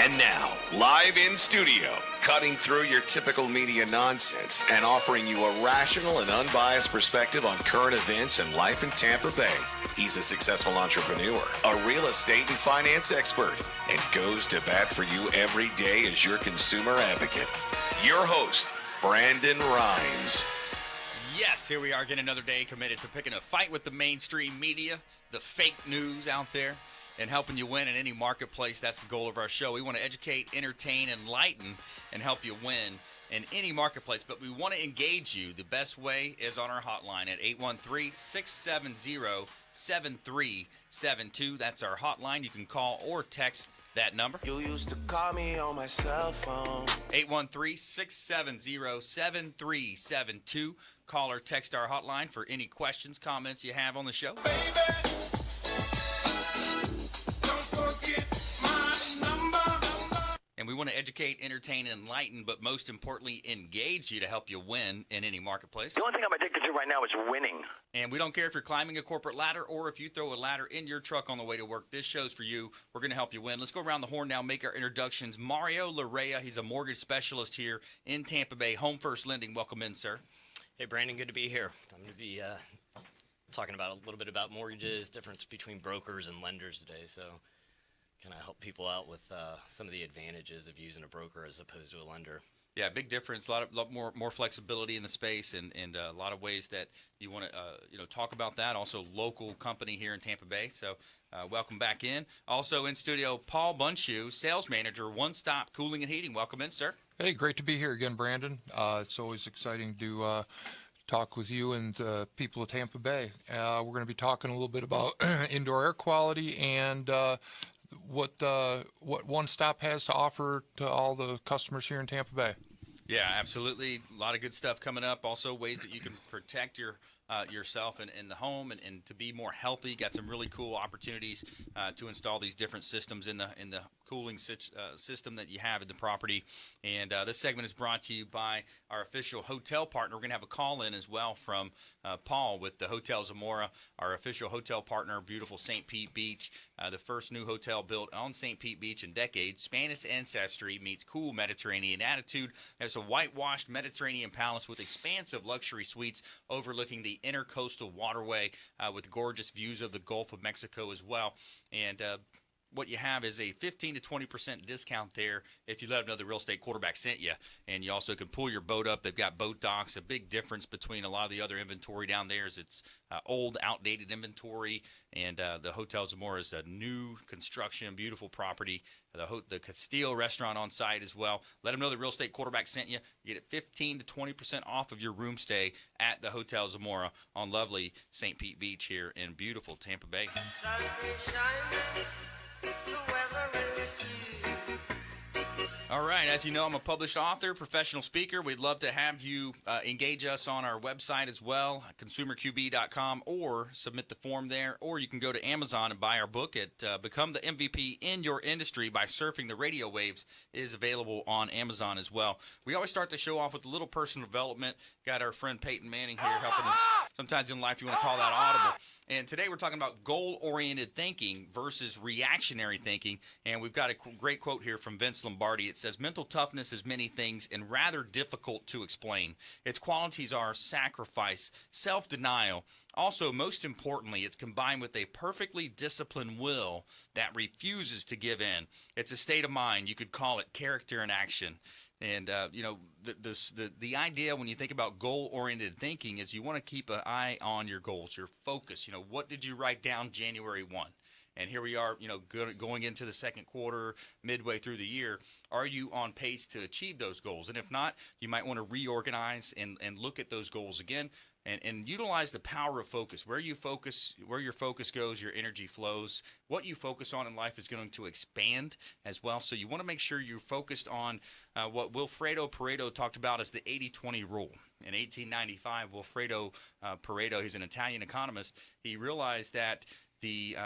And now, live in studio, cutting through your typical media nonsense and offering you a rational and unbiased perspective on current events and life in Tampa Bay. He's a successful entrepreneur, a real estate and finance expert, and goes to bat for you every day as your consumer advocate. Your host, Brandon Rhymes. Yes, here we are again, another day committed to picking a fight with the mainstream media, the fake news out there, and helping you win in any marketplace. That's the goal of our show. We want to educate, entertain, enlighten, and help you win in any marketplace. But we want to engage you. The best way is on our hotline at 813-670-7372. That's our hotline. You can call or text that number. You used to call me on my cell phone. 813-670-7372. Call or text our hotline for any questions, comments you have on the show. And we want to educate, entertain, and enlighten, but most importantly, engage you to help you win in any marketplace. The only thing I'm addicted to right now is winning. And we don't care if you're climbing a corporate ladder or if you throw a ladder in your truck on the way to work. This show's for you. We're going to help you win. Let's go around the horn now, make our introductions. Mario Larrea, he's a mortgage specialist here in Tampa Bay. Home First Lending. Welcome in, sir. Hey, Brandon, good to be here. I'm going to be talking about a little bit about mortgages, difference between brokers and lenders today. So kind of help people out with some of the advantages of using a broker as opposed to a lender. Yeah, big difference. A lot more flexibility in the space, and a lot of ways that you want to talk about that. Also, local company here in Tampa Bay. So, welcome back in. Also in studio, Paul Bundschu, sales manager, One Stop Cooling and Heating. Welcome in, sir. Hey, great to be here again, Brandon. It's always exciting to talk with you and people of Tampa Bay. We're going to be talking a little bit about indoor air quality and what One Stop has to offer to all the customers here in Tampa Bay. Yeah, absolutely. A lot of good stuff coming up. Also, ways that you can protect yourself in the home and to be more healthy. Got some really cool opportunities to install these different systems in the cooling system that you have in the property. And this segment is brought to you by our official hotel partner. We're going to have a call in as well from Paul with the Hotel Zamora, our official hotel partner, beautiful St. Pete Beach, the first new hotel built on St. Pete Beach in decades. Spanish ancestry meets cool Mediterranean attitude. There's a whitewashed Mediterranean palace with expansive luxury suites overlooking the intercoastal waterway with gorgeous views of the Gulf of Mexico as well. And what you have is a 15 to 20% discount there if you let them know the real estate quarterback sent you. And you also can pull your boat up. They've got boat docks. A big difference between a lot of the other inventory down there is it's old, outdated inventory. And the Hotel Zamora is a new construction, beautiful property. The Castile restaurant on site as well. Let them know the real estate quarterback sent you. You get it 15 to 20% off of your room stay at the Hotel Zamora on lovely St. Pete Beach here in beautiful Tampa Bay. All right, as you know, I'm a published author, professional speaker. We'd love to have you engage us on our website as well, consumerqb.com, or submit the form there, or you can go to Amazon and buy our book at Become the MVP in Your Industry by Surfing the Radio Waves is available on Amazon as well. We always start the show off with a little personal development. Got our friend Peyton Manning here helping us. Sometimes in life you want to call that audible. And today we're talking about goal-oriented thinking versus reactionary thinking. And we've got a great quote here from Vince Lombardi. It says, mental toughness is many things and rather difficult to explain. Its qualities are sacrifice, self-denial. Also, most importantly, it's combined with a perfectly disciplined will that refuses to give in. It's a state of mind. You could call it character in action. And, the idea when you think about goal-oriented thinking is you want to keep an eye on your goals, your focus. What did you write down January 1? And here we are, going into the second quarter, midway through the year. Are you on pace to achieve those goals? And if not, you might want to reorganize and look at those goals again. And utilize the power of focus. Where your focus goes, your energy flows. What you focus on in life is going to expand as well. So you want to make sure you're focused on what Wilfredo Pareto talked about as the 80-20 rule. In 1895, Wilfredo Pareto, he's an Italian economist, he realized that the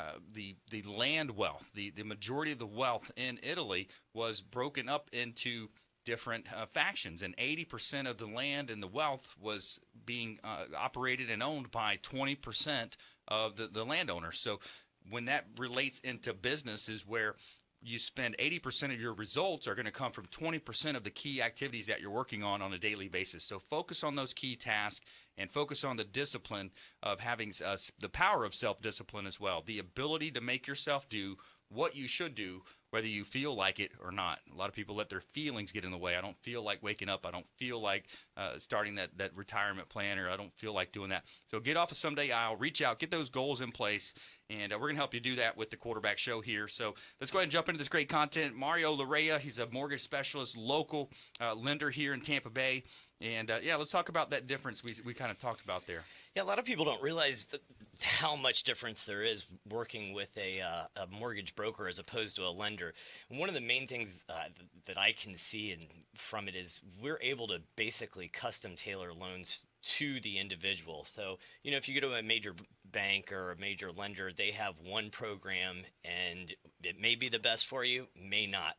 land wealth, the majority of the wealth in Italy was broken up into different factions, and 80% of the land and the wealth was being operated and owned by 20% of the landowners. So when that relates into business is where you spend 80% of your results are going to come from 20% of the key activities that you're working on a daily basis. So focus on those key tasks and focus on the discipline of having the power of self-discipline as well, the ability to make yourself do what you should do, whether you feel like it or not. A lot of people let their feelings get in the way. I don't feel like waking up. I don't feel like starting that retirement plan, or I don't feel like doing that. So get off of someday I'll reach out, get those goals in place, and we're going to help you do that with the Quarterback Show here. So let's go ahead and jump into this great content. Mario Larrea, he's a mortgage specialist, local lender here in Tampa Bay. And, let's talk about that difference we kind of talked about there. Yeah, a lot of people don't realize how much difference there is working with a mortgage broker as opposed to a lender. And one of the main things that I can see from it is we're able to basically custom tailor loans to the individual. So, if you go to a major bank or a major lender, they have one program and it may be the best for you, may not.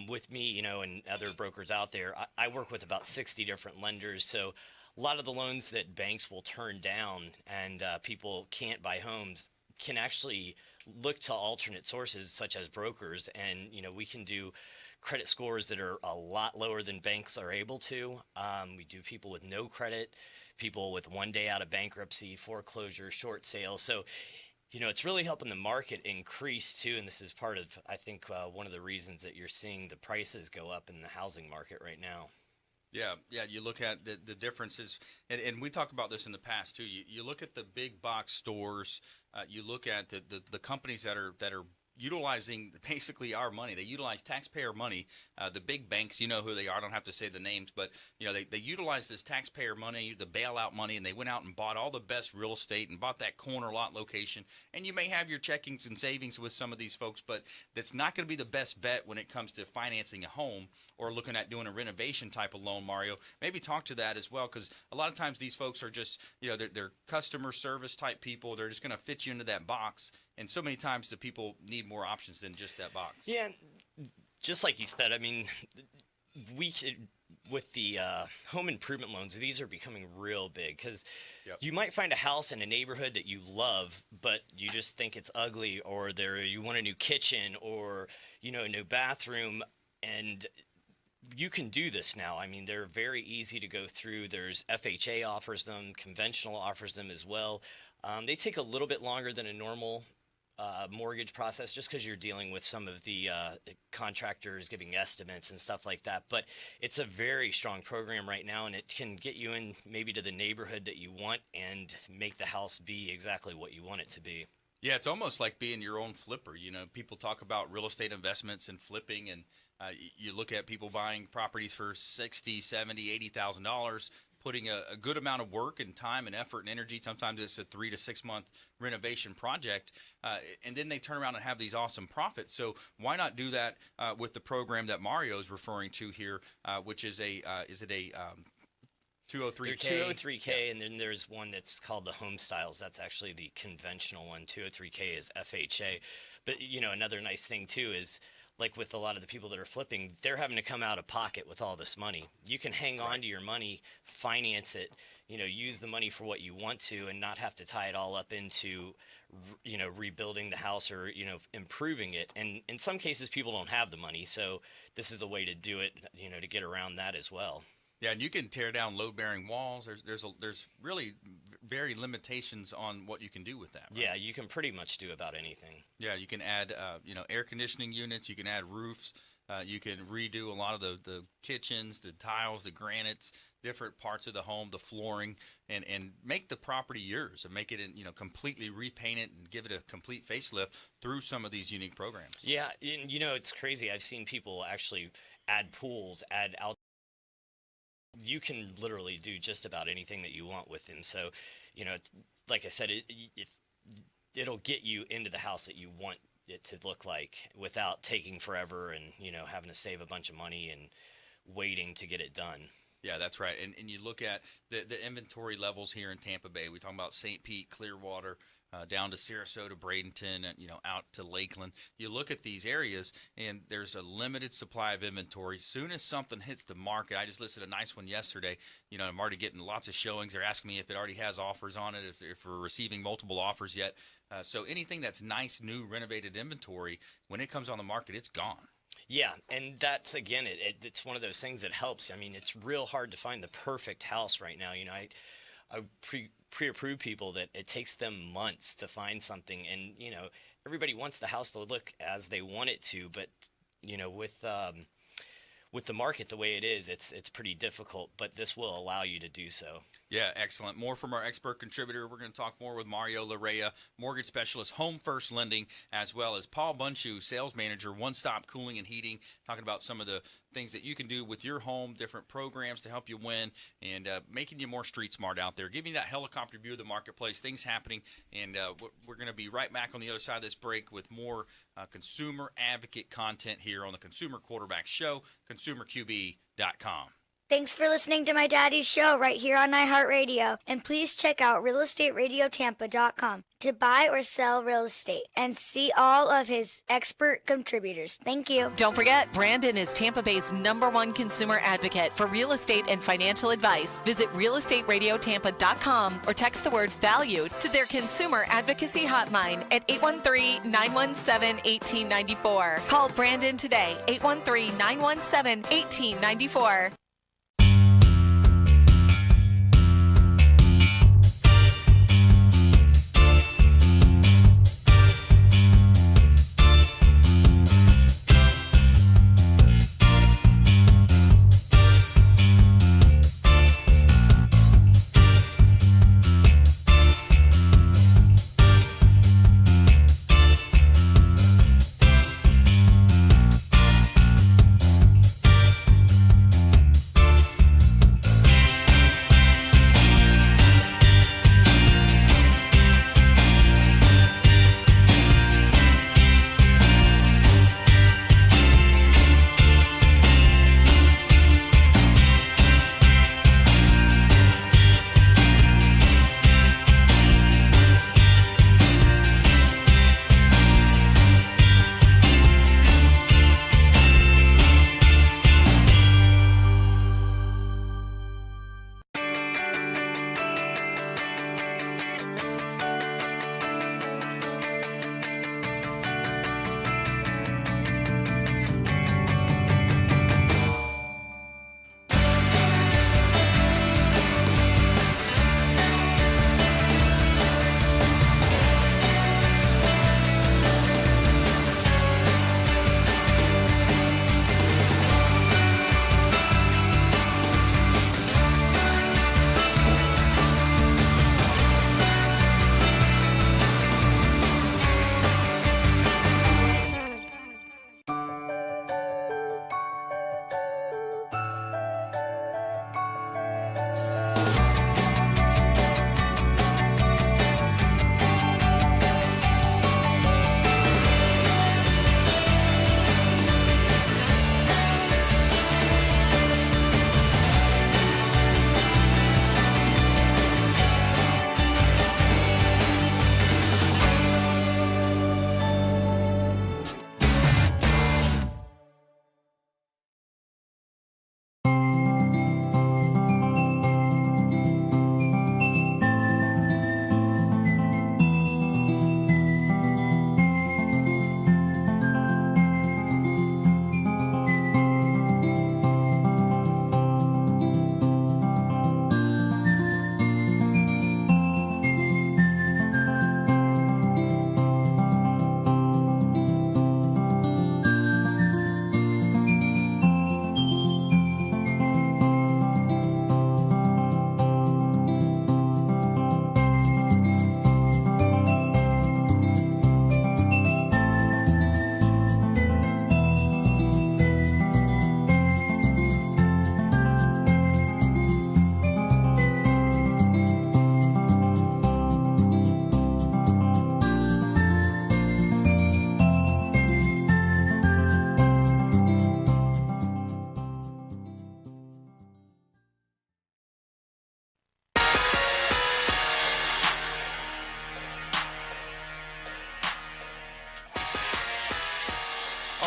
With me, and other brokers out there, I work with about 60 different lenders. So a lot of the loans that banks will turn down and people can't buy homes can actually look to alternate sources such as brokers. And, we can do credit scores that are a lot lower than banks are able to. We do people with no credit, people with 1 day out of bankruptcy, foreclosure, short sale. So it's really helping the market increase too, and this is part of, I think, one of the reasons that you're seeing the prices go up in the housing market right now. Yeah, you look at the differences, and we talked about this in the past too. You look at the big box stores, you look at the companies that are utilizing basically our money. They utilize taxpayer money. The big banks, you know who they are. I don't have to say the names, but they utilize this taxpayer money, the bailout money, and they went out and bought all the best real estate and bought that corner lot location. And you may have your checkings and savings with some of these folks, but that's not going to be the best bet when it comes to financing a home or looking at doing a renovation type of loan, Mario. Maybe talk to that as well, because a lot of times these folks are just, they're customer service type people. They're just going to fit you into that box. And so many times the people need more options than just that box. Yeah, just like you said, I mean, with the home improvement loans, these are becoming real big because you might find a house in a neighborhood that you love, but you just think it's ugly, or you want a new kitchen, or a new bathroom, and you can do this now. I mean, they're very easy to go through. There's FHA offers them, conventional offers them as well. They take a little bit longer than a normal mortgage process, just because you're dealing with some of the contractors giving estimates and stuff like that. But it's a very strong program right now, and it can get you in maybe to the neighborhood that you want and make the house be exactly what you want it to be. Yeah, it's almost like being your own flipper. People talk about real estate investments and flipping, and you look at people buying properties for $60,000, $70,000, $80,000, putting a good amount of work and time and effort and energy. Sometimes it's a 3 to 6 month renovation project, and then they turn around and have these awesome profits. So why not do that with the program that Mario is referring to here, which is a 203K? They're 203K, and then there's one that's called the Home Styles. That's actually the conventional one. 203K is FHA. But, another nice thing, too, is like with a lot of the people that are flipping, they're having to come out of pocket with all this money. You can hang on to your money, finance it, use the money for what you want to, and not have to tie it all up into, rebuilding the house or, improving it. And in some cases, people don't have the money. So this is a way to do it, to get around that as well. Yeah, and you can tear down load-bearing walls. There's really very limitations on what you can do with that. Right? Yeah, you can pretty much do about anything. Yeah, you can add air conditioning units. You can add roofs. You can redo a lot of the kitchens, the tiles, the granites, different parts of the home, the flooring, and make the property yours and make it completely repaint it and give it a complete facelift through some of these unique programs. Yeah, and it's crazy. I've seen people actually add pools, add out. You can literally do just about anything that you want with them. So, like I said, it'll get you into the house that you want it to look like without taking forever and, having to save a bunch of money and waiting to get it done. Yeah, that's right. And you look at the inventory levels here in Tampa Bay. We talk about St. Pete, Clearwater, down to Sarasota, Bradenton, and out to Lakeland. You look at these areas, and there's a limited supply of inventory. Soon as something hits the market, I just listed a nice one yesterday. I'm already getting lots of showings. They're asking me if it already has offers on it, if we're receiving multiple offers yet. So anything that's nice, new, renovated inventory, when it comes on the market, it's gone. Yeah, and that's, again, it's one of those things that helps. I mean, it's real hard to find the perfect house right now. I pre-approve people that it takes them months to find something, and, everybody wants the house to look as they want it to, but, with the market the way it is, it's pretty difficult, but this will allow you to do so. Yeah, excellent. More from our expert contributor. We're going to talk more with Mario Larrea, mortgage specialist, Home First Lending, as well as Paul Bundschu, sales manager, One Stop Cooling and Heating, talking about some of the things that you can do with your home, different programs to help you win, and making you more street smart out there, giving you that helicopter view of the marketplace, things happening, and we're going to be right back on the other side of this break with more consumer advocate content here on the Consumer Quarterback Show, consumerqb.com. Thanks for listening to my daddy's show right here on iHeartRadio. And please check out realestateradiotampa.com to buy or sell real estate and see all of his expert contributors. Thank you. Don't forget, Brandon is Tampa Bay's #1 consumer advocate for real estate and financial advice. Visit realestateradiotampa.com or text the word value to their consumer advocacy hotline at 813-917-1894. Call Brandon today, 813-917-1894.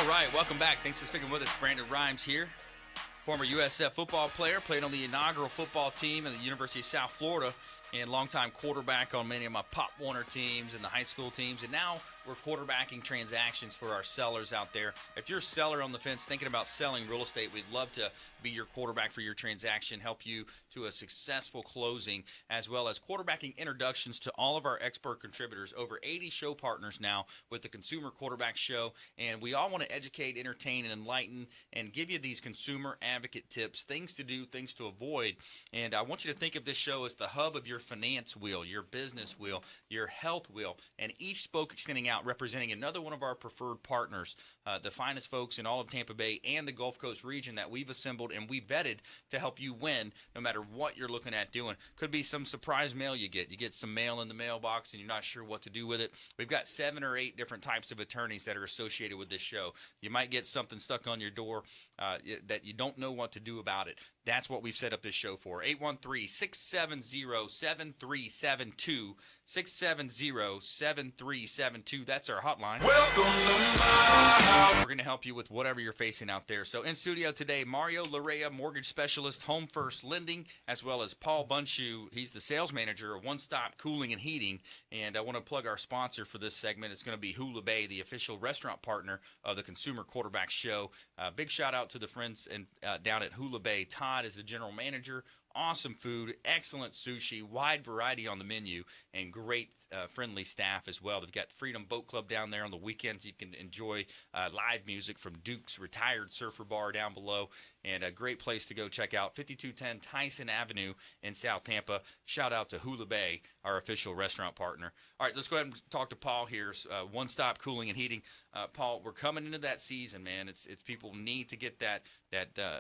right, welcome back. Thanks for sticking with us. Brandon Rhymes here, former USF football player, played on the inaugural football team at the University of South Florida, and longtime quarterback on many of my Pop Warner teams and the high school teams. And now we're quarterbacking transactions for our sellers out there. If you're a seller on the fence thinking about selling real estate, we'd love to be your quarterback for your transaction, help you to a successful closing, as well as quarterbacking introductions to all of our expert contributors. Over 80 show partners now with the Consumer Quarterback Show, and we all want to educate, entertain, and enlighten and give you these consumer advocate tips, things to do, things to avoid. And I want you to think of this show as the hub of your finance wheel, your business wheel, your health wheel, and each spoke extending out representing another one of our preferred partners, the finest folks in all of Tampa Bay and the Gulf Coast region that we've assembled and we vetted to help you win no matter what you're looking at doing. Could be some surprise mail you get. You get some mail in the mailbox and you're not sure what to do with it. We've got 7 or 8 different types of attorneys that are associated with this show. You might get something stuck on your door that you don't know what to do about it. That's what we've set up this show for. 813-670-7372. 670-7372. That's our hotline. Welcome to my house. We're going to help you with whatever you're facing out there. So in studio today, Mario Larrea, mortgage specialist, Home First Lending, as well as Paul Bundschu. He's the sales manager of One Stop Cooling and Heating. And I want to plug our sponsor for this segment. It's going to be Hula Bay, the official restaurant partner of the Consumer Quarterback Show. Big shout out to the friends down at Hula Bay. Todd is the general manager. Awesome food, excellent sushi, wide variety on the menu, and great friendly staff as well. They've got Freedom Boat Club down there on the weekends. You can enjoy live music from Duke's Retired Surfer Bar down below, and a great place to go check out 5210 Tyson Avenue in South Tampa. Shout out to Hula Bay, our official restaurant partner. All right, let's go ahead and talk to Paul here. One Stop Cooling and Heating. Paul, we're coming into that season, man. It's people need to get that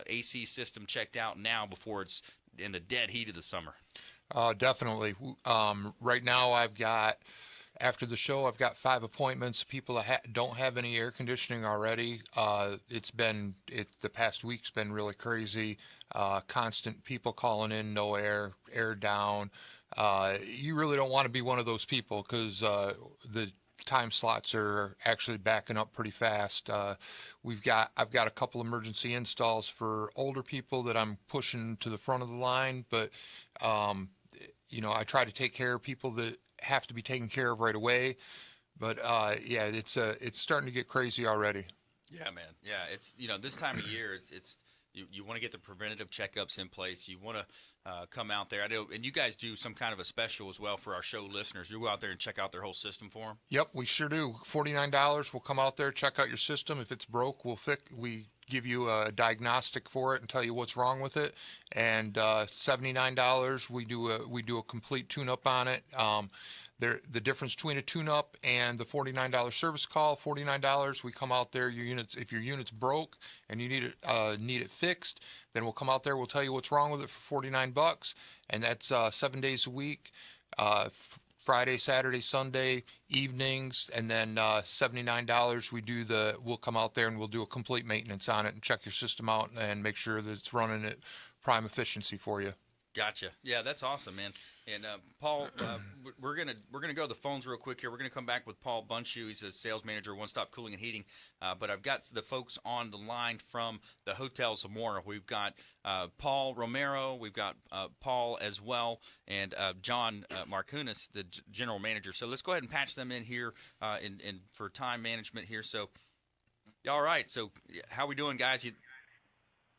AC system checked out now before it's in the dead heat of the summer. Definitely. Right now after the show, I've got 5 appointments. People that don't have any air conditioning already. The past week's been really crazy. Constant people calling in, no air down. You really don't want to be one of those people because the time slots are actually backing up pretty fast. I've got a couple emergency installs for older people that I'm pushing to the front of the line, but I try to take care of people that have to be taken care of right away. But it's starting to get crazy already. Yeah, man. Yeah, it's this time of year, it's you want to get the preventative checkups in place. You want to come out there. I know, and you guys do some kind of a special as well for our show listeners. You go out there and check out their whole system for them. Yep, we sure do. $49. We'll come out there, check out your system. If it's broke, we give you a diagnostic for it and tell you what's wrong with it. And $79, we do a complete tune-up on it. The difference between a tune-up and the $49 service call, $49, we come out there. If your unit's broke and you need it fixed, then we'll come out there. We'll tell you what's wrong with it for $49, and that's 7 days a week, Friday, Saturday, Sunday, evenings, and then $79. We'll come out there and we'll do a complete maintenance on it and check your system out and make sure that it's running at prime efficiency for you. Gotcha. Yeah, that's awesome, man. And Paul, we're gonna go to the phones real quick here. We're gonna come back with Paul Bundschu. He's a sales manager of One Stop Cooling and Heating. But I've got the folks on the line from the Hotel Zamora. We've got Paul Romero. We've got Paul as well, and John Markunis, the general manager. So let's go ahead and patch them in here in for time management here. So, all right. So how we doing, guys?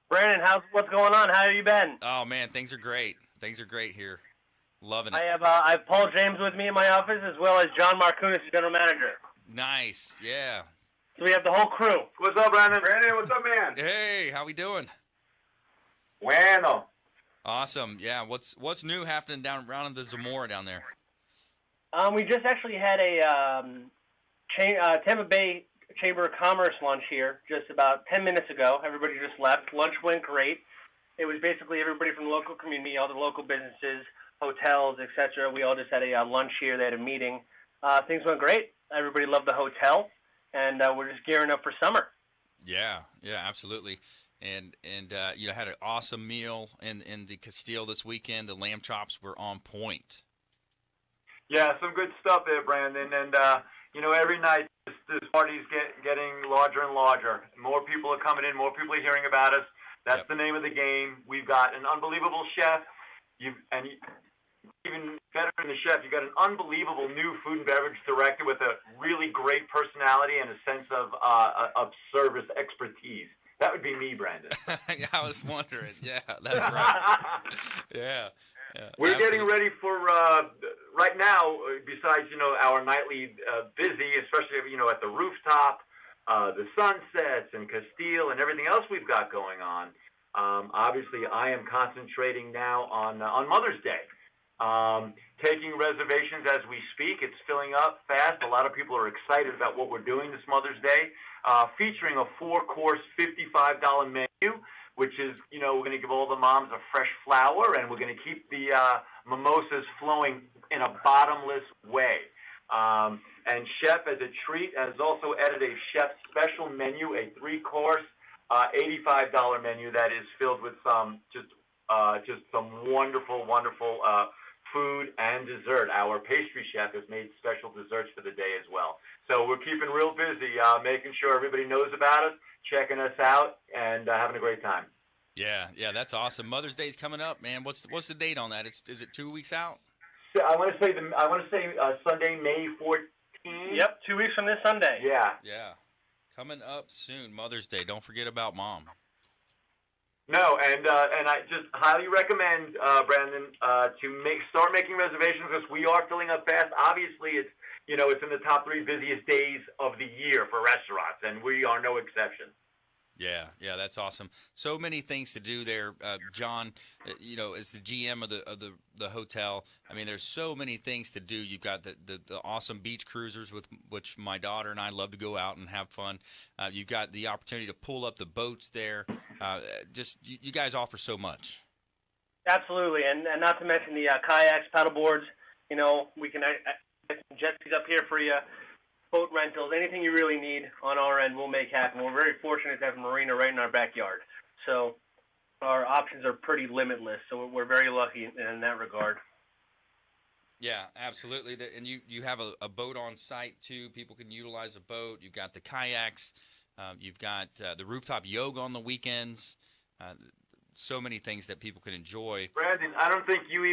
Brandon, what's going on? How have you been? Oh man, things are great. Things are great here. Loving it. I have Paul James with me in my office, as well as John Markunis, general manager. Nice, yeah. So we have the whole crew. What's up, Brandon? Brandon, what's up, man? Hey, how we doing? Bueno. Awesome. Yeah. What's new happening around in the Zamora down there? We just actually had a Tampa Bay Chamber of Commerce lunch here just about 10 minutes ago. Everybody just left. Lunch went great. It was basically everybody from the local community, all the local businesses, hotels, etc. We all just had a lunch here. They had a meeting. Things went great. Everybody loved the hotel, and we're just gearing up for summer. Yeah, absolutely. And had an awesome meal in the Castile this weekend. The lamb chops were on point. Yeah, some good stuff there, Brandon. And every night this party's getting larger and larger. More people are coming in. More people are hearing about us. That's the name of the game. We've got an unbelievable chef. Even better than the chef, you got an unbelievable new food and beverage director with a really great personality and a sense of service expertise. That would be me, Brandon. I was wondering. Yeah, that's right. Yeah. We're absolutely. getting ready for right now. Besides, our nightly busy, especially at the rooftop, the sunsets and Castile and everything else we've got going on. Obviously, I am concentrating now on Mother's Day. Taking reservations as we speak. It's filling up fast. A lot of people are excited about what we're doing this Mother's Day, featuring a 4-course $55 menu, which is, we're going to give all the moms a fresh flower, and we're going to keep the mimosas flowing in a bottomless way. And Chef, as a treat, has also added a Chef special menu, a 3-course, $85 menu that is filled with just some wonderful, wonderful food and dessert. Our pastry chef has made special desserts for the day as well. So we're keeping real busy, making sure everybody knows about us, checking us out, and having a great time. Yeah, that's awesome. Mother's Day's coming up, man. What's the date on that? Is it 2 weeks out? So I want to say Sunday, May 14th. Yep, 2 weeks from this Sunday. Yeah. Yeah. Coming up soon, Mother's Day. Don't forget about Mom. No, and I just highly recommend, Brandon, to start making reservations because we are filling up fast. Obviously, it's it's in the top 3 busiest days of the year for restaurants, and we are no exception. Yeah, that's awesome. So many things to do there, John. As the GM of the hotel, I mean, there's so many things to do. You've got the awesome beach cruisers with which my daughter and I love to go out and have fun. You've got the opportunity to pull up the boats there. You guys offer so much. Absolutely, and not to mention the kayaks, paddle boards. We can get some jet skis up here for you. Boat rentals, anything you really need on our end, we'll make happen. We're very fortunate to have a marina right in our backyard. So our options are pretty limitless. So we're very lucky in that regard. Yeah, absolutely. And you have a boat on site, too. People can utilize a boat. You've got the kayaks. You've got the rooftop yoga on the weekends. So many things that people can enjoy. Brandon, I don't think you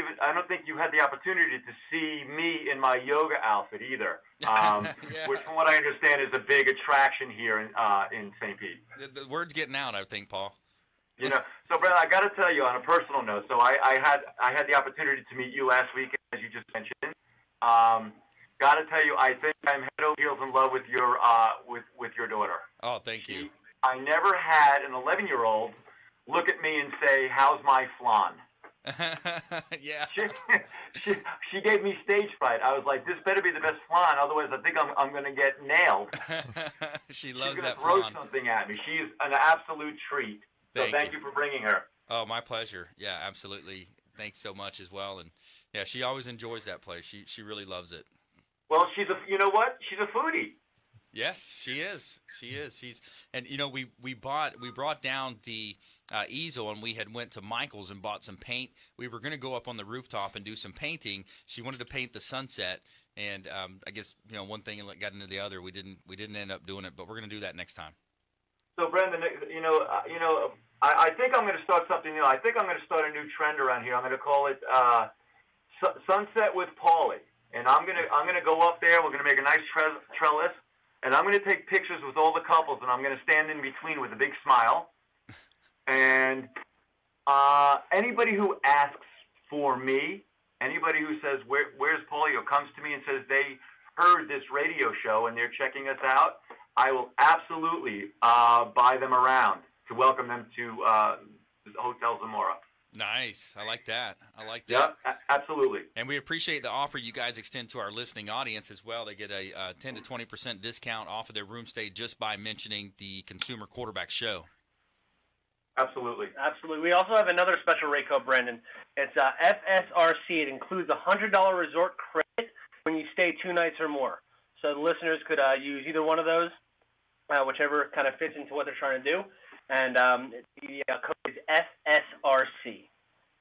had the opportunity to see me in my yoga outfit either. Which, from what I understand, is a big attraction here in St. Pete. The word's getting out, I think, Paul. So Brandon, I got to tell you on a personal note. So I had the opportunity to meet you last week, as you just mentioned. Got to tell you, I think I'm head over heels in love with your daughter. Oh, thank you. I never had an 11-year-old look at me and say, "How's my flan?" Yeah. She gave me stage fright. I was like, "This better be the best flan, otherwise I think I'm going to get nailed." She loves She's that throw flan. something at me. She's an absolute treat. So thank you for bringing her. Oh, my pleasure. Yeah, absolutely. Thanks so much as well. And yeah, she always enjoys that place. She really loves it. Well, you know what? She's a foodie. Yes, she is. We brought down the easel, and we went to Michael's and bought some paint. We were going to go up on the rooftop and do some painting. She wanted to paint the sunset, and I guess one thing got into the other. We didn't end up doing it, but we're going to do that next time. So Brendan, I think I'm going to start something new. I think I'm going to start a new trend around here. I'm going to call it Sunset with Paulie, and I'm going to go up there. We're going to make a nice trellis. And I'm going to take pictures with all the couples, and I'm going to stand in between with a big smile. And anybody who asks for me, anybody who says, where's Paulie, or comes to me and says they heard this radio show and they're checking us out, I will absolutely buy them around to welcome them to Hotel Zamora. Nice. I like that. Yeah, absolutely. And we appreciate the offer you guys extend to our listening audience as well. They get a 10 to 20% discount off of their room stay just by mentioning the Consumer Quarterback Show. Absolutely. We also have another special rate code, Brendan. It's FSRC. It includes a $100 resort credit when you stay 2 nights or more. So the listeners could use either one of those, whichever kind of fits into what they're trying to do. And the code is FSRC.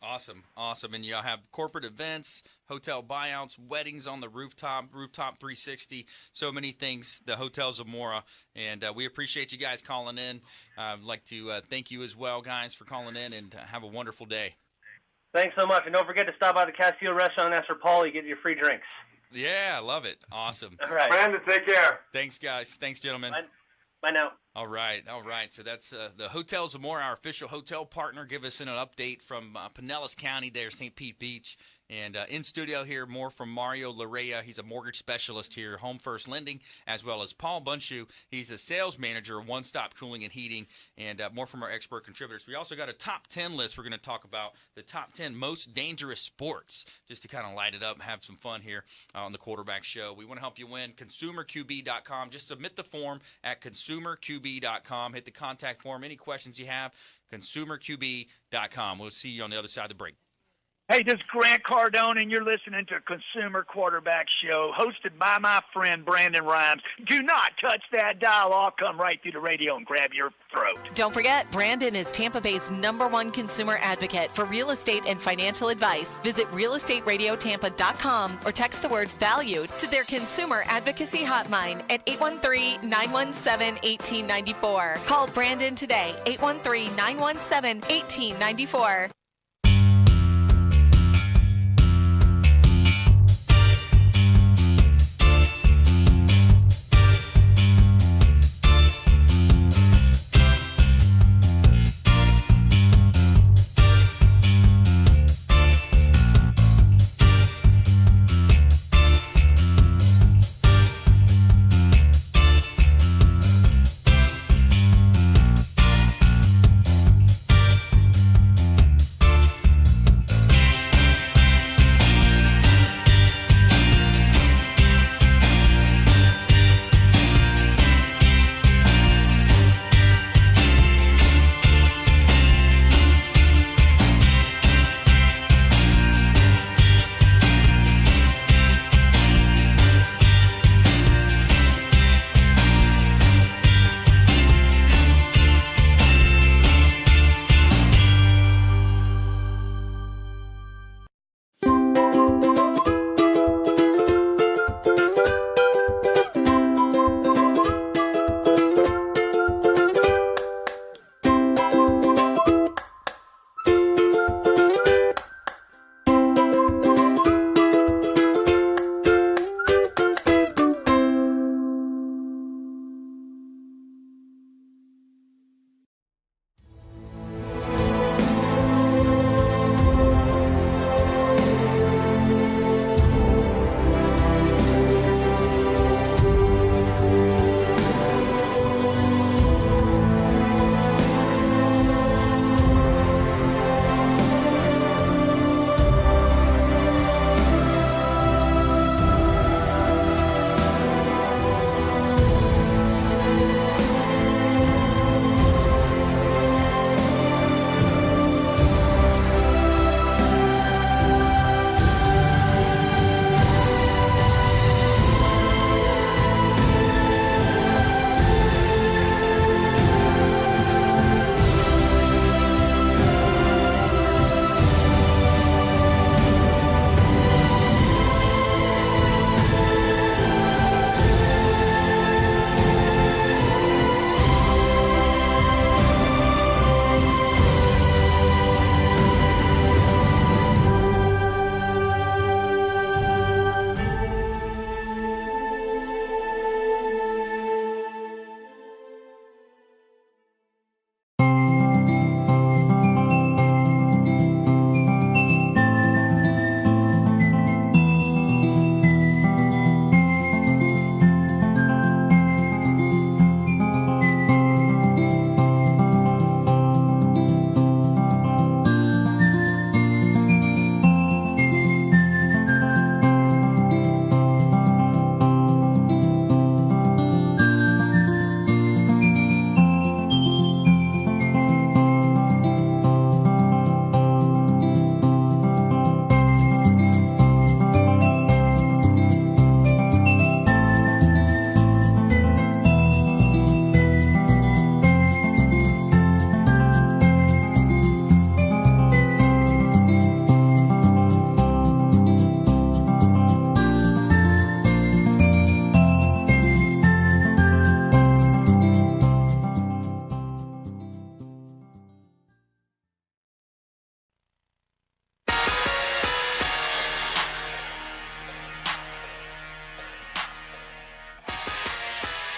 Awesome. And you'll have corporate events, hotel buyouts, weddings on the rooftop 360, so many things, the Hotel Zamora. And we appreciate you guys calling in. I'd like to thank you as well, guys, for calling in, and have a wonderful day. Thanks so much. And don't forget to stop by the Castillo Restaurant and ask for Paul. You get your free drinks. Yeah, I love it. Awesome. All right. Brandon, take care. Thanks, guys. Thanks, gentlemen. Bye now. All right. So that's the Hotel Zamora, our official hotel partner. Give us an update from Pinellas County there, St. Pete Beach. And in studio here, more from Mario Larrea. He's a mortgage specialist here, Home First Lending, as well as Paul Bundschu. He's the sales manager of One Stop Cooling and Heating, and more from our expert contributors. We also got a top 10 list. We're going to talk about the top 10 most dangerous sports, just to kind of light it up and have some fun here on the Quarterback Show. We want to help you win. ConsumerQB.com. Just submit the form at ConsumerQB.com. Hit the contact form. Any questions you have, ConsumerQB.com. We'll see you on the other side of the break. Hey, this is Grant Cardone, and you're listening to Consumer Quarterback Show, hosted by my friend Brandon Rhymes. Do not touch that dial. I'll come right through the radio and grab your throat. Don't forget, Brandon is Tampa Bay's #1 consumer advocate for real estate and financial advice. Visit realestateradiotampa.com or text the word VALUE to their consumer advocacy hotline at 813-917-1894. Call Brandon today, 813-917-1894.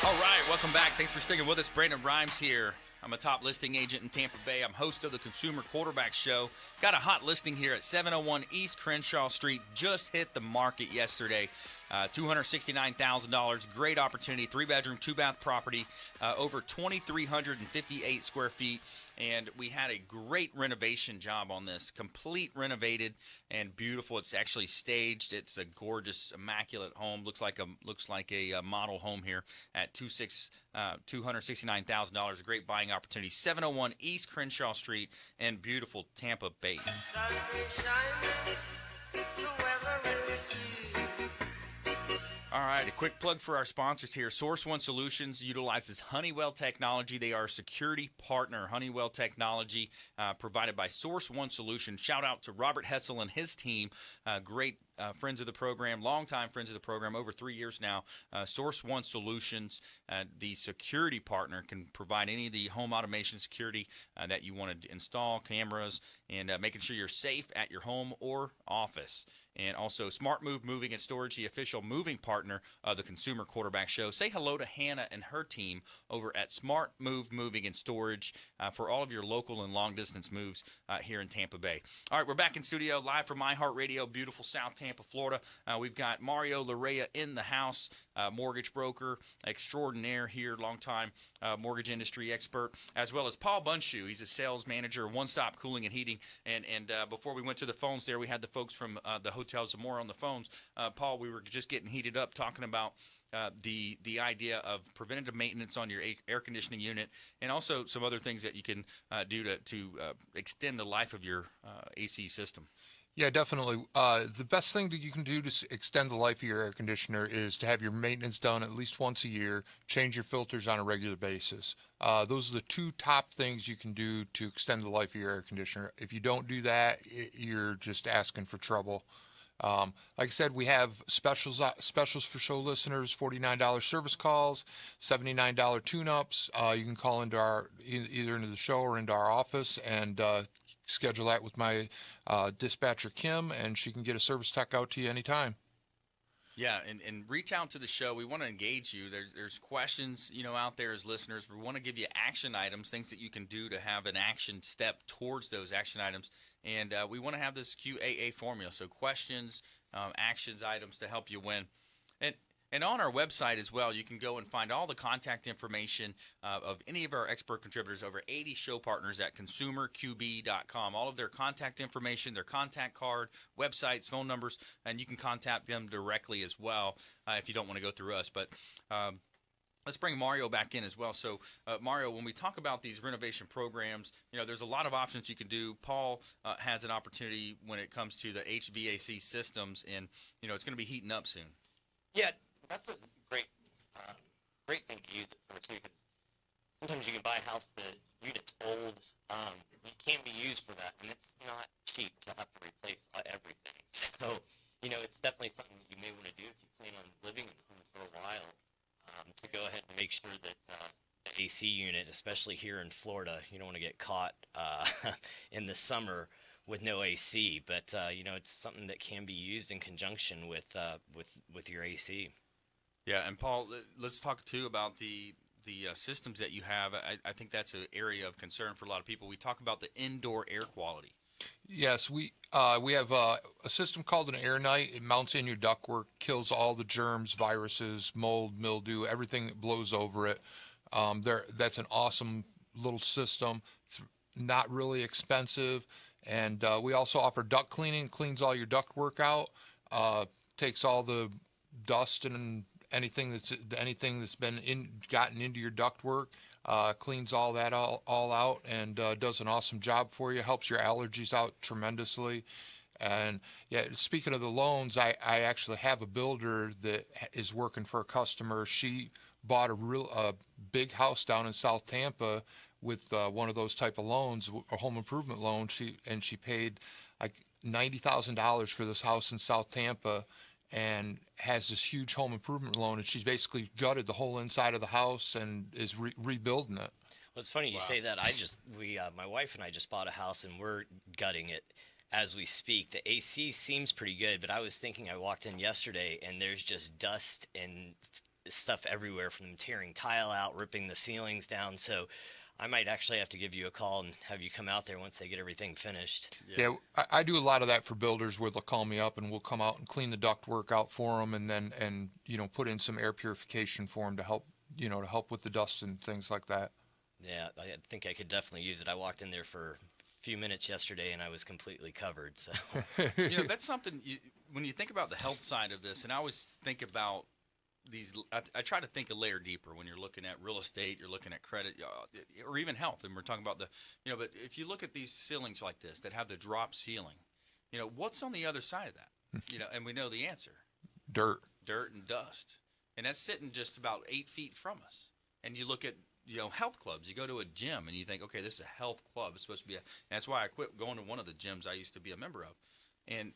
All right, welcome back. Thanks for sticking with us. Brandon Rhymes here. I'm a top listing agent in Tampa Bay. I'm host of the Consumer Quarterback Show. Got a hot listing here at 701 East Crenshaw Street. Just hit the market yesterday. $269,000. Great opportunity. 3-bedroom, 2-bath property. Over 2,358 square feet. And we had a great renovation job on this. Complete renovated and beautiful. It's actually staged. It's a gorgeous, immaculate home. Looks like a model home here at $269,000. A great buying opportunity. 701 East Crenshaw Street in beautiful Tampa Bay. All right, a quick plug for our sponsors here. Source One Solutions utilizes Honeywell technology. They are a security partner. Honeywell technology provided by Source One Solutions. Shout out to Robert Hessel and his team. Great friends of the program, longtime friends of the program, over 3 years now. Source One Solutions, the security partner, can provide any of the home automation security that you want to install, cameras, and making sure you're safe at your home or office. And also Smart Move Moving and Storage, the official moving partner of the Consumer Quarterback Show. Say hello to Hannah and her team over at Smart Move Moving and Storage for all of your local and long-distance moves here in Tampa Bay. All right, we're back in studio live from iHeartRadio, beautiful South Tampa, Florida. We've got Mario Larrea in the house, mortgage broker extraordinaire here, longtime mortgage industry expert, as well as Paul Bundschu. He's a sales manager, One Stop Cooling and Heating. And before we went to the phones there, we had the folks from the Hotel Zamora on the phones. Paul, we were just getting heated up talking about the idea of preventative maintenance on your air conditioning unit, and also some other things that you can do to extend the life of your AC system. Yeah, definitely. The best thing that you can do to extend the life of your air conditioner is to have your maintenance done at least once a year, change your filters on a regular basis. Those are the two top things you can do to extend the life of your air conditioner. If you don't do that, you're just asking for trouble. Like I said, we have specials for show listeners: $49 service calls, $79 tune-ups. You can call into either into the show or into our office and schedule that with my dispatcher Kim, and she can get a service tech out to you anytime. Yeah, and reach out to the show. We want to engage you. There's questions, out there as listeners. We want to give you action items, things that you can do to have an action step towards those action items. And we want to have this QAA formula. So questions, actions, items to help you win. And on our website as well, you can go and find all the contact information of any of our expert contributors, over 80 show partners at consumerqb.com. All of their contact information, their contact card, websites, phone numbers, and you can contact them directly as well if you don't want to go through us. But let's bring Mario back in as well. So, Mario, when we talk about these renovation programs, there's a lot of options you can do. Paul has an opportunity when it comes to the HVAC systems, and, it's going to be heating up soon. Yeah, that's a great thing to use it for, too, because sometimes you can buy a house, the unit's old, it can't be used for that, and it's not cheap to have to replace everything. So, it's definitely something that you may want to do if you plan on living in the home for a while. To go ahead and make sure that the AC unit, especially here in Florida, you don't want to get caught in the summer with no AC. But it's something that can be used in conjunction with your AC. Yeah, and Paul, let's talk too about the systems that you have. I think that's an area of concern for a lot of people. We talk about the indoor air quality. Yes, we have a system called an Air Night. It mounts in your ductwork, kills all the germs, viruses, mold, mildew, everything that blows over it. That's an awesome little system. It's not really expensive, and we also offer duct cleaning. Cleans all your ductwork out, takes all the dust and anything that's been gotten into your ductwork. Cleans all that all out, and does an awesome job for you. Helps your allergies out tremendously. And yeah, speaking of the loans, I actually have a builder that is working for a customer. She bought a big house down in South Tampa with one of those type of loans, a home improvement loan. She paid like $90,000 for this house in South Tampa, and has this huge home improvement loan, and she's basically gutted the whole inside of the house and is rebuilding it. Well, it's funny you say that. My wife and I just bought a house, and we're gutting it as we speak. The AC seems pretty good, but I was thinking, I walked in yesterday, and there's just dust and stuff everywhere from them tearing tile out, ripping the ceilings down. So I might actually have to give you a call and have you come out there once they get everything finished. Yeah, I do a lot of that for builders where they'll call me up and we'll come out and clean the duct work out for them and put in some air purification for them to help, to help with the dust and things like that. Yeah, I think I could definitely use it. I walked in there for a few minutes yesterday and I was completely covered. So that's something when you think about the health side of this, and I always think about these. I try to think a layer deeper when you're looking at real estate, you're looking at credit, or even health, and we're talking about but if you look at these ceilings like this that have the drop ceiling, what's on the other side of that? And we know the answer: dirt and dust, and that's sitting just about 8 feet from us. And you look at health clubs. You go to a gym and you think, okay, this is a health club. It's supposed to be and that's why I quit going to one of the gyms I used to be a member of. And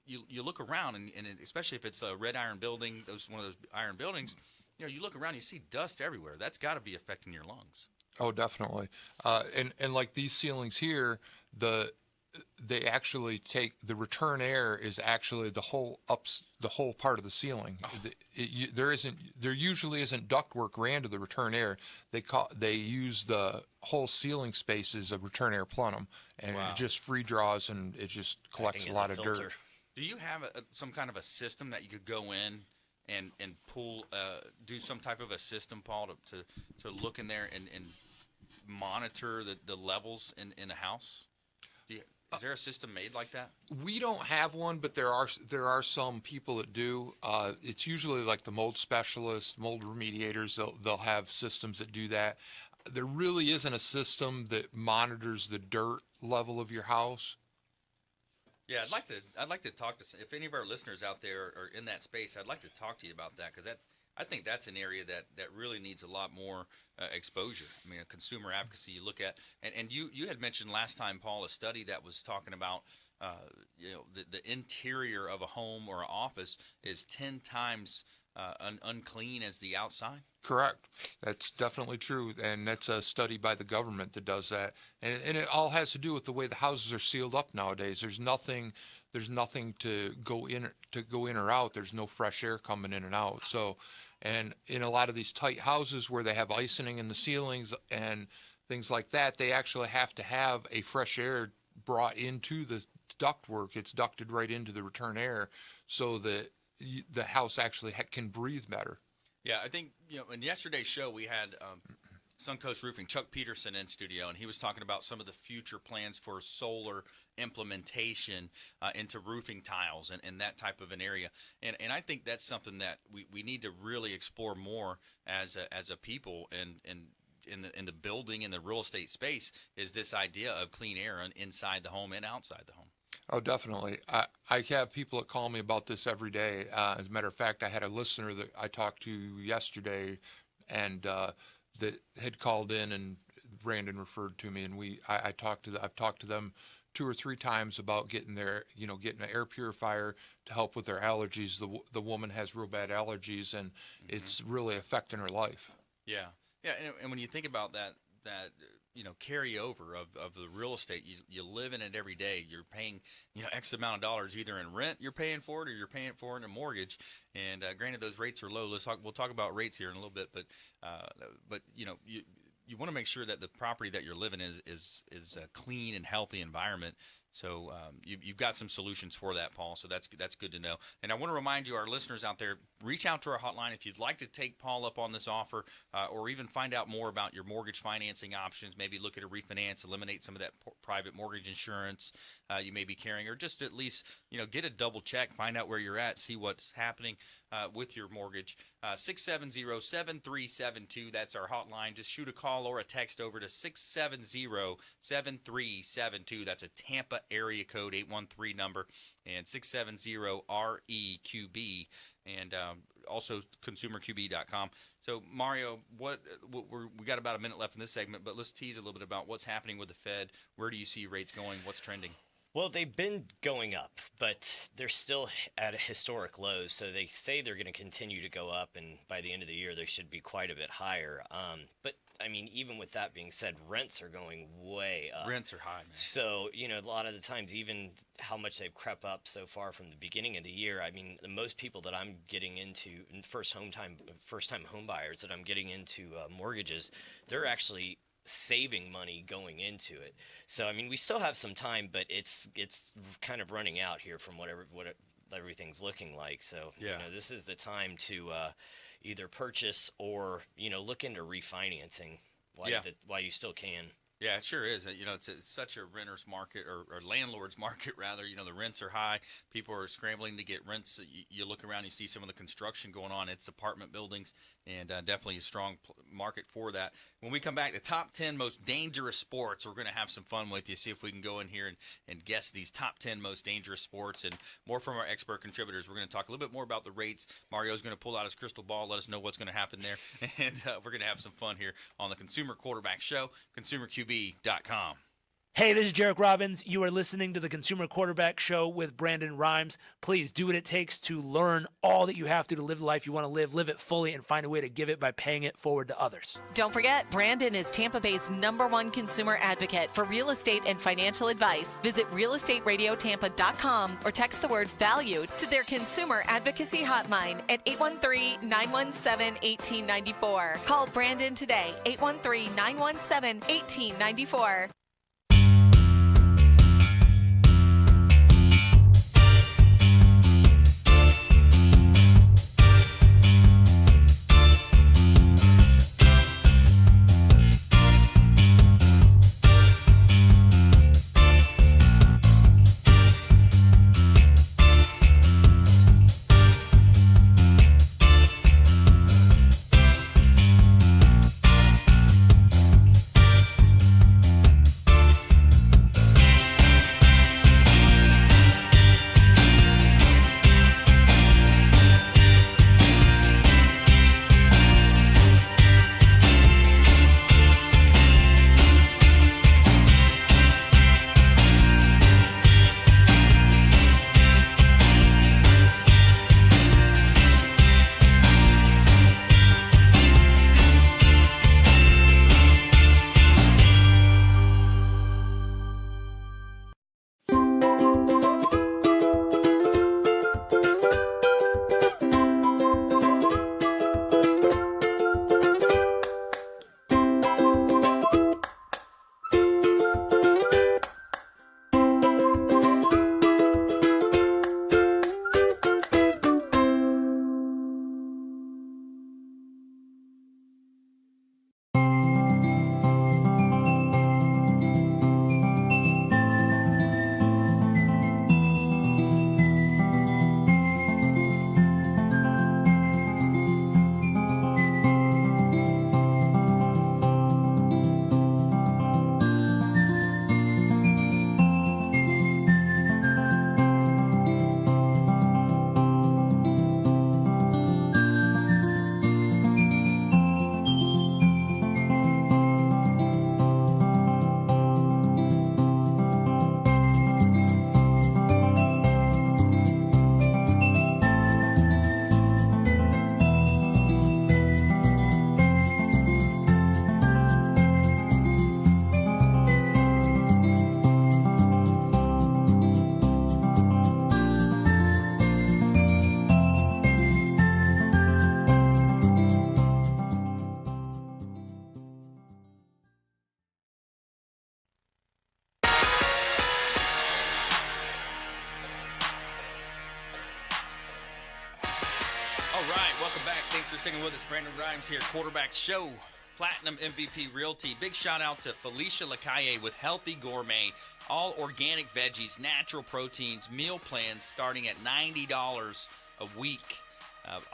you look around and especially if it's a red iron building, one of those iron buildings, you look around, you see dust everywhere. That's got to be affecting your lungs. Oh, definitely. And like these ceilings here, they actually take the return air is actually the whole part of the ceiling. There usually isn't ductwork ran to the return air. They use the whole ceiling space as a return air plenum, and it just free draws and it just collects a lot of dirt. Do you have some kind of a system that you could go in and pull, do some type of a system, Paul, to look in there and monitor the levels in a house? Is there a system made like that? We don't have one, but there are some people that do. It's usually like the mold specialists, mold remediators. They'll have systems that do that. There really isn't a system that monitors the dirt level of your house. Yeah, I'd like to talk to if any of our listeners out there are in that space. I'd like to talk to you about that because I think that's an area that really needs a lot more exposure. I mean, consumer advocacy. You look at and you had mentioned last time, Paul, a study that was talking about the interior of a home or an office is 10 times unclean as the outside. Correct. That's definitely true, and that's a study by the government that does that. And it all has to do with the way the houses are sealed up nowadays. There's nothing to go in or out. There's no fresh air coming in and out. So, and in a lot of these tight houses where they have icing in the ceilings and things like that, they actually have to have a fresh air brought into the ductwork. It's ducted right into the return air so that the house actually can breathe better. Yeah, I think, in yesterday's show we had Suncoast Roofing, Chuck Peterson in studio, and he was talking about some of the future plans for solar implementation into roofing tiles and that type of an area. And I think that's something that we need to really explore more as a people and in the building and the real estate space is this idea of clean air inside the home and outside the home. Oh, definitely. I have people that call me about this every day. As a matter of fact, I had a listener that I talked to yesterday and that had called in, and Brandon referred to me, and I've talked to them 2 or 3 times about getting getting an air purifier to help with their allergies. The woman has real bad allergies, and it's really affecting her life. Yeah. Yeah, and when you think about that carryover of the real estate, you live in it every day. You're paying X amount of dollars either in rent you're paying for it or you're paying for it in a mortgage. And granted, those rates are low. We'll talk about rates here in a little bit, but you want to make sure that the property that you're living in is a clean and healthy environment. So you've got some solutions for that, Paul. So that's good to know. And I want to remind you, our listeners out there, reach out to our hotline if you'd like to take Paul up on this offer, or even find out more about your mortgage financing options. Maybe look at a refinance, eliminate some of that private mortgage insurance you may be carrying, or just at least get a double check, find out where you're at, see what's happening with your mortgage. 670-7372. That's our hotline. Just shoot a call or a text over to 670-7372. That's a Tampa area code 813 number, and 670-REQB, and also consumerqb.com. So Mario, we got about a minute left in this segment, but let's tease a little bit about what's happening with the Fed. Where do you see rates going? What's trending? Well, they've been going up, but they're still at a historic lows. So they say they're going to continue to go up, and by the end of the year, they should be quite a bit higher. But I mean, even with that being said, rents are going way up. Rents are high, man. So, a lot of the times, even how much they've crept up so far from the beginning of the year, I mean, the most people that I'm getting into, first-time home buyers that I'm getting into mortgages, they're actually saving money going into it. So, I mean, we still have some time, but it's kind of running out here from what everything's looking like. So, this is the time to either purchase or, look into refinancing while you still can. Yeah, it sure is. It's such a renter's market or landlord's market, rather. The rents are high. People are scrambling to get rents. You look around, you see some of the construction going on. It's apartment buildings, and definitely a strong market for that. When we come back, the top 10 most dangerous sports, we're going to have some fun with you, see if we can go in here and guess these top 10 most dangerous sports, and more from our expert contributors. We're going to talk a little bit more about the rates. Mario's going to pull out his crystal ball, let us know what's going to happen there, and we're going to have some fun here on the Consumer Quarterback Show, ConsumerQB.com. Hey, this is Jarek Robbins. You are listening to the Consumer Quarterback Show with Brandon Rhymes. Please do what it takes to learn all that you have to live the life you want to live it fully, and find a way to give it by paying it forward to others. Don't forget, Brandon is Tampa Bay's #1 consumer advocate for real estate and financial advice. Visit realestateradiotampa.com or text the word VALUE to their consumer advocacy hotline at 813-917-1894. Call Brandon today, 813-917-1894. Sticking with us, Brandon Rhymes here, Quarterback Show, Platinum MVP Realty. Big shout out to Felicia Lacaille with Healthy Gourmet, all organic veggies, natural proteins, meal plans starting at $90 a week.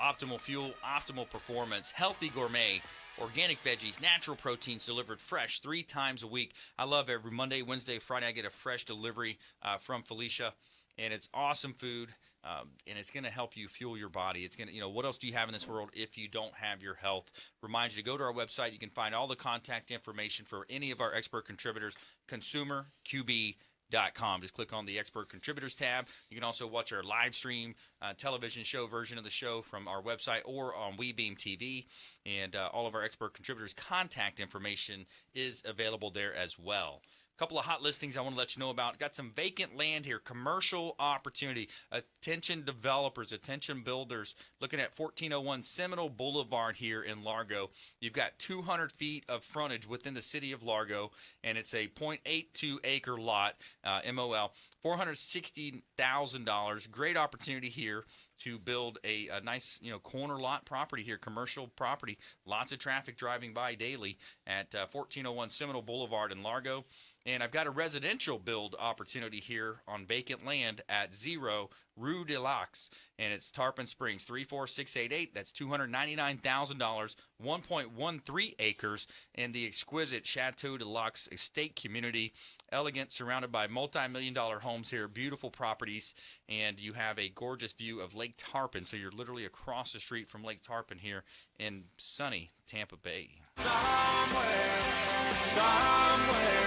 Optimal fuel, optimal performance, Healthy Gourmet, organic veggies, natural proteins delivered fresh 3 times a week. I love every Monday, Wednesday, Friday I get a fresh delivery from Felicia. And it's awesome food, and it's going to help you fuel your body. It's going to, what else do you have in this world if you don't have your health? Remind you to go to our website. You can find all the contact information for any of our expert contributors, ConsumerQB.com. Just click on the Expert Contributors tab. You can also watch our live stream television show version of the show from our website or on WeBeam TV. And all of our Expert Contributors' contact information is available there as well. A couple of hot listings I want to let you know about. Got some vacant land here, commercial opportunity. Attention developers, attention builders, looking at 1401 Seminole Boulevard here in Largo. You've got 200 feet of frontage within the city of Largo, and it's a 0.82 acre lot, MOL, $460,000. Great opportunity here to build a nice, corner lot property here, commercial property. Lots of traffic driving by daily at 1401 Seminole Boulevard in Largo. And I've got a residential build opportunity here on vacant land at 0 Rue de Lacs, and it's Tarpon Springs, 34688. That's $299,000, 1.13 acres in the exquisite Chateau de Lacs estate community. Elegant, surrounded by multi-million-dollar homes here, beautiful properties, and you have a gorgeous view of Lake Tarpon. So you're literally across the street from Lake Tarpon here in sunny Tampa Bay. Somewhere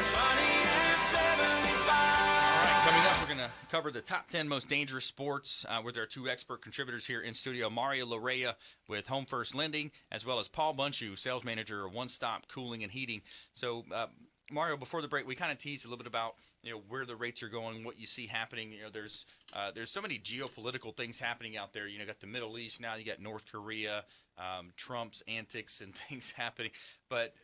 sunny at 75. All right, coming up, we're going to cover the top 10 most dangerous sports with our two expert contributors here in studio, Mario Larrea with Home First Lending, as well as Paul Bundschu, sales manager of One Stop Cooling and Heating. So, Mario, before the break, we kind of teased a little bit about where the rates are going, what you see happening. There's so many geopolitical things happening out there. You got the Middle East now, you got North Korea, Trump's antics and things happening. But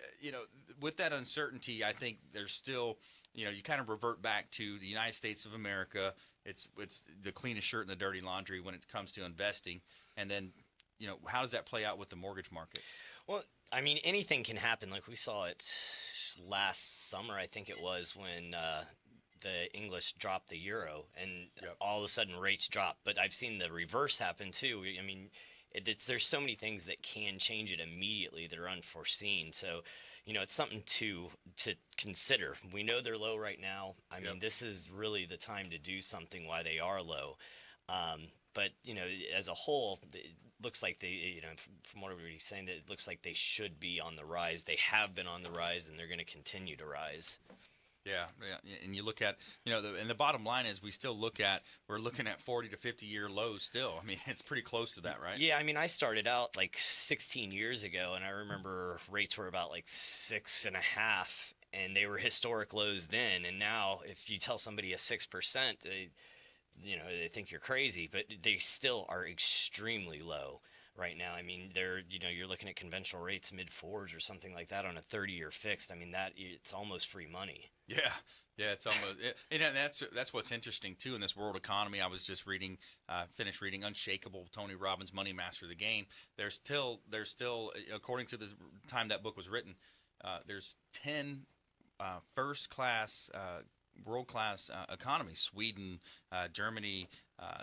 with that uncertainty, I think there's still you kind of revert back to the United States of America. It's the cleanest shirt in the dirty laundry when it comes to investing. And then how does that play out with the mortgage market? Well, I mean, anything can happen. Like we saw it last summer, I think it was, when the English dropped the euro, and all of a sudden rates dropped. But I've seen the reverse happen too. I mean, there's so many things that can change it immediately that are unforeseen. So, it's something to consider. We know they're low right now. I mean, this is really the time to do something while they are low. But as a whole, it looks like they, from what everybody's saying, that it looks like they should be on the rise. They have been on the rise, and they're going to continue to rise. Yeah, and you look at, and the bottom line is we're looking at 40 to 50 year lows still. I mean, it's pretty close to that, right? Yeah, I mean, I started out like 16 years ago, and I remember rates were about like 6.5, and they were historic lows then. And now, if you tell somebody a 6%, they think you're crazy, but they still are extremely low right now. I mean, you're looking at conventional rates mid-4s or something like that on a 30-year fixed. I mean, it's almost free money. Yeah, it's almost, and that's what's interesting too in this world economy. I was just finished reading Unshakable, Tony Robbins' Money Master the Game. There's still, according to the time that book was written, there's 10 first-class, world-class economies. Sweden, Germany,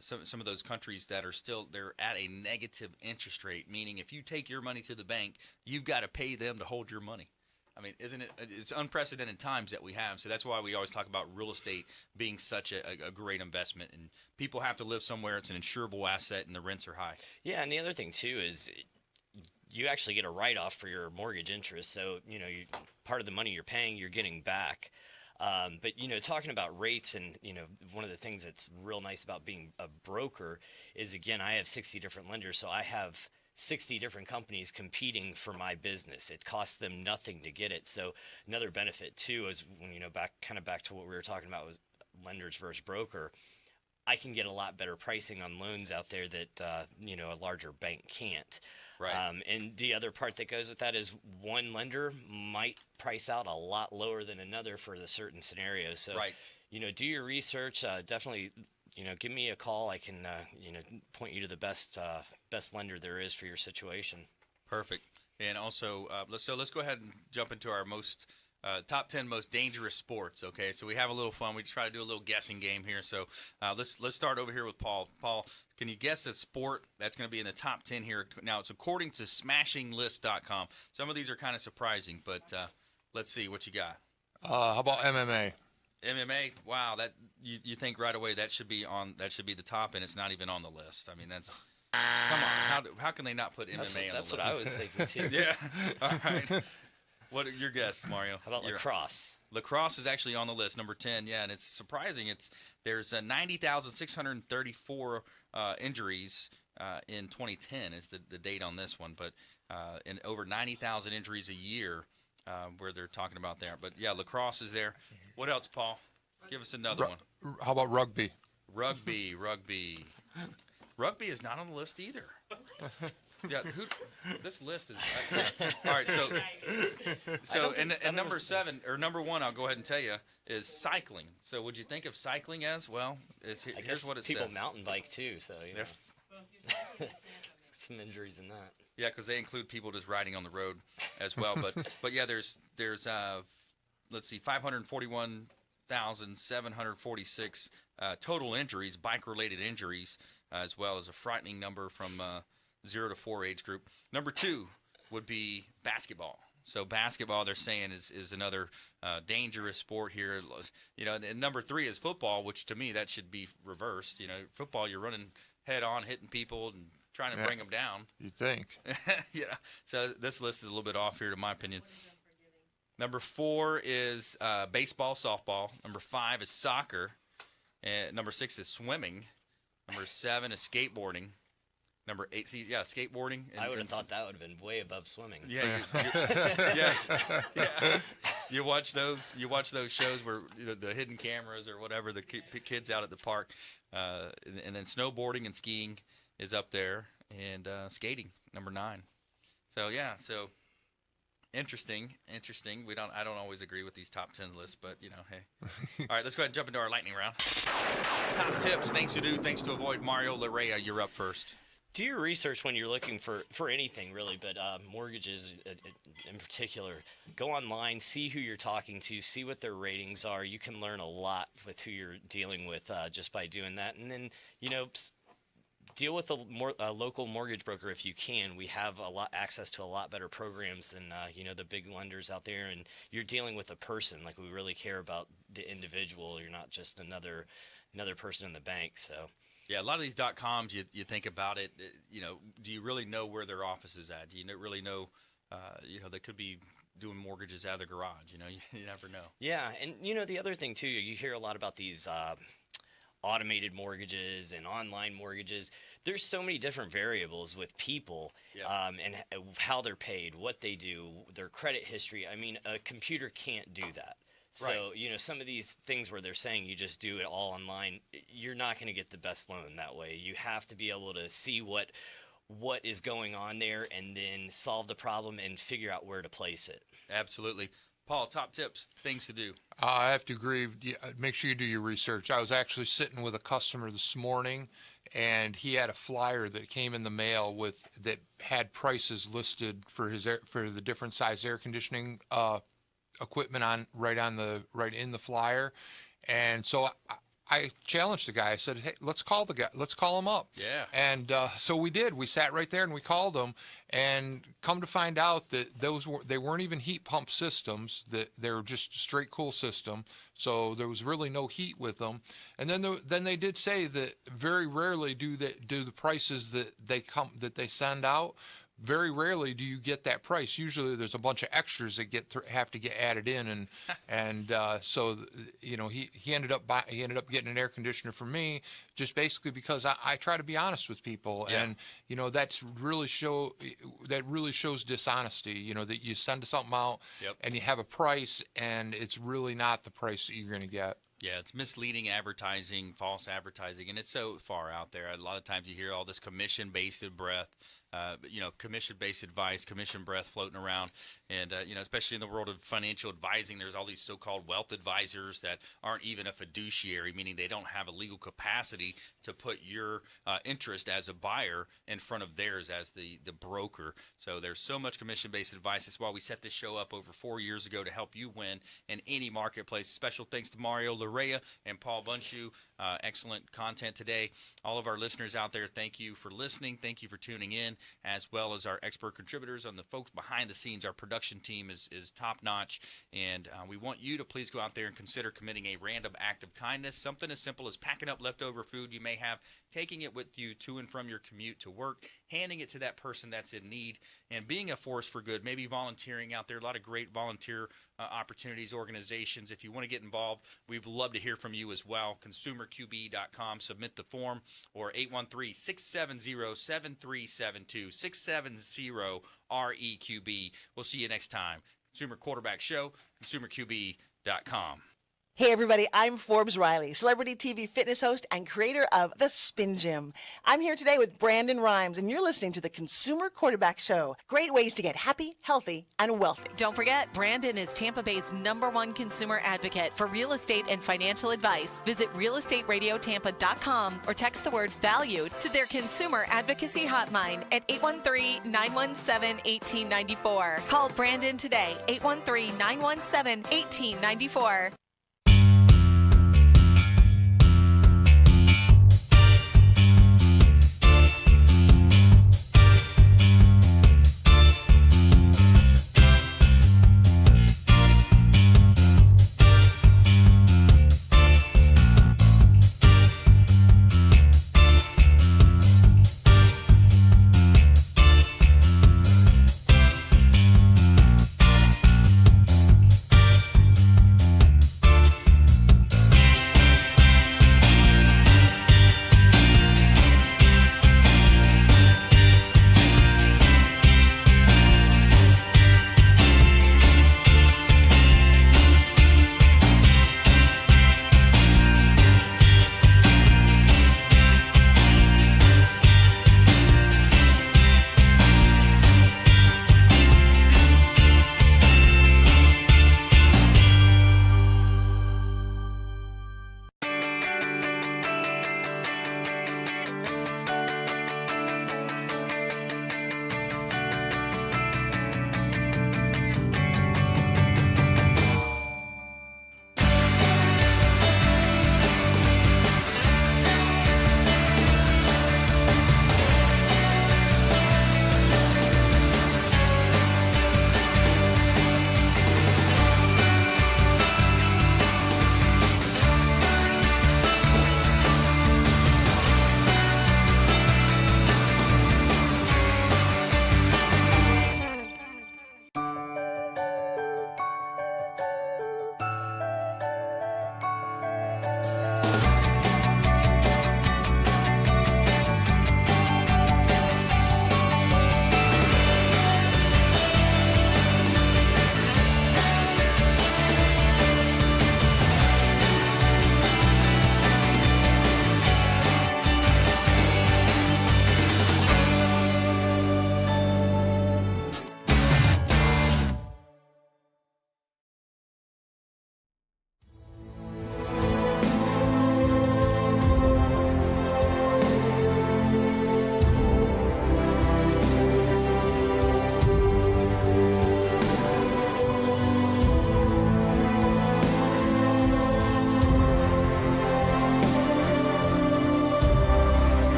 some of those countries that are they're at a negative interest rate, meaning if you take your money to the bank, you've got to pay them to hold your money. I mean, it's unprecedented times that we have. So that's why we always talk about real estate being such a great investment. And people have to live somewhere. It's an insurable asset, and the rents are high. Yeah, and the other thing, too, is you actually get a write-off for your mortgage interest. So, part of the money you're paying, you're getting back. But, talking about rates and, one of the things that's real nice about being a broker is, again, I have 60 different lenders. So I have 60 different companies competing for my business. It costs them nothing to get it. So another benefit too is when back to what we were talking about was lenders versus broker. I can get a lot better pricing on loans out there that a larger bank can't. Right. And the other part that goes with that is one lender might price out a lot lower than another for the certain scenarios. So right. Do your research. Definitely. Give me a call. I can, point you to the best lender there is for your situation. Perfect. And also, let's go ahead and jump into our top 10 most dangerous sports. Okay, so we have a little fun. We try to do a little guessing game here. So let's start over here with Paul. Paul, can you guess a sport that's going to be in the top 10 here? Now, it's according to SmashingList.com. Some of these are kind of surprising, but let's see what you got. How about MMA? MMA, wow, that you think right away that should be the top, and it's not even on the list. I mean, that's come on, how can they not put MMA on the list? That's what I was thinking too. Yeah, all right. What are your guess, Mario? How about lacrosse? Lacrosse is actually on the list, number 10. Yeah, and it's surprising. There's 90,634 injuries in 2010 is the date on this one, but and over 90,000 injuries a year where they're talking about there. But yeah, lacrosse is there. What else, Paul? Give us another one. How about rugby? Rugby. Rugby is not on the list either. Yeah, this list is all right. So and number 7 or number 1, I'll go ahead and tell you, is cycling. So would you think of cycling as well? Here's what it says. People mountain bike too, so some injuries in that. Yeah, because they include people just riding on the road as well. But yeah, there's let's see, 541,746 total injuries, bike-related injuries, as well as a frightening number from 0 to 4 age group. Number 2 would be basketball. So basketball, they're saying, is another dangerous sport here. And number 3 is football, which to me that should be reversed. Football, you're running head on, hitting people and trying to bring them down. You'd think. Yeah. So this list is a little bit off here, to my opinion. Number 4 is baseball, softball. Number 5 is soccer. And number 6 is swimming. Number 7 is skateboarding. Number 8, skateboarding. I would have thought that would have been way above swimming. Yeah, yeah. You watch those shows where the hidden cameras or whatever, the kids out at the park, and then snowboarding and skiing is up there, and skating, number 9. So yeah, interesting. I don't always agree with these top 10 lists, but hey. All right, let's go ahead and jump into our lightning round. Top tips, things to do, things to avoid. Mario Larrea, you're up first. Do your research when you're looking for anything, really, but mortgages in particular. Go online, see who you're talking to, see what their ratings are. You can learn a lot with who you're dealing with just by doing that. And then, deal with a local mortgage broker if you can. We have access to a lot better programs than the big lenders out there, and you're dealing with a person. Like, we really care about the individual. You're not just another person in the bank. So yeah, a lot of these .coms, you think about it, do you really know where their office is at? Do you really know, they could be doing mortgages out of their garage, you never know. Yeah, and the other thing too, you hear a lot about these automated mortgages and online mortgages. There's so many different variables with people, and how they're paid, what they do, their credit history. I mean, a computer can't do that. So, right. Some of these things where they're saying you just do it all online, you're not going to get the best loan that way. You have to be able to see what is going on there and then solve the problem and figure out where to place it. Absolutely. Paul, top tips, things to do. I have to agree. Make sure you do your research. I was actually sitting with a customer this morning, and he had a flyer that came in the mail that had prices listed for the different size air conditioning equipment right in the flyer. And so I challenged the guy. I said, "Hey, let's call the guy. Let's call him up." Yeah. And so we did. We sat right there and we called him. And come to find out that they weren't even heat pump systems. That they were just a straight cool system. So there was really no heat with them. And then they did say that very rarely do the prices that they send out. Very rarely do you get that price. Usually there's a bunch of extras that have to get added in, and so he ended up getting an air conditioner from me just basically because I try to be honest with people, yeah. And that really shows dishonesty. That you send something out, yep. And you have a price and it's really not the price that you're going to get. Yeah, it's misleading advertising, false advertising, and it's so far out there. A lot of times you hear all this commission-based commission-based advice, commission breath floating around, and especially in the world of financial advising, there's all these so-called wealth advisors that aren't even a fiduciary, meaning they don't have a legal capacity to put your interest as a buyer in front of theirs as the broker. So there's so much commission-based advice. That's why we set this show up over 4 years ago to help you win in any marketplace. Special thanks to Mario Larrea Larrea and Paul Bundschu. Excellent content today. All of our listeners out there, thank you for listening. Thank you for tuning in, as well as our expert contributors and the folks behind the scenes. Our production team is top-notch, and we want you to please go out there and consider committing a random act of kindness, something as simple as packing up leftover food you may have, taking it with you to and from your commute to work, handing it to that person that's in need, and being a force for good, maybe volunteering out there. A lot of great volunteer opportunities, organizations. If you want to get involved, we'd love to hear from you as well. ConsumerQB.com, submit the form, or 813-670-7372, 670-REQB. We'll see you next time. Consumer Quarterback Show, ConsumerQB.com. Hey everybody, I'm Forbes Riley, celebrity TV fitness host and creator of The Spin Gym. I'm here today with Brandon Rhymes, and you're listening to the Consumer Quarterback Show. Great ways to get happy, healthy, and wealthy. Don't forget, Brandon is Tampa Bay's #1 consumer advocate for real estate and financial advice. Visit realestateradiotampa.com or text the word VALUE to their consumer advocacy hotline at 813-917-1894. Call Brandon today, 813-917-1894.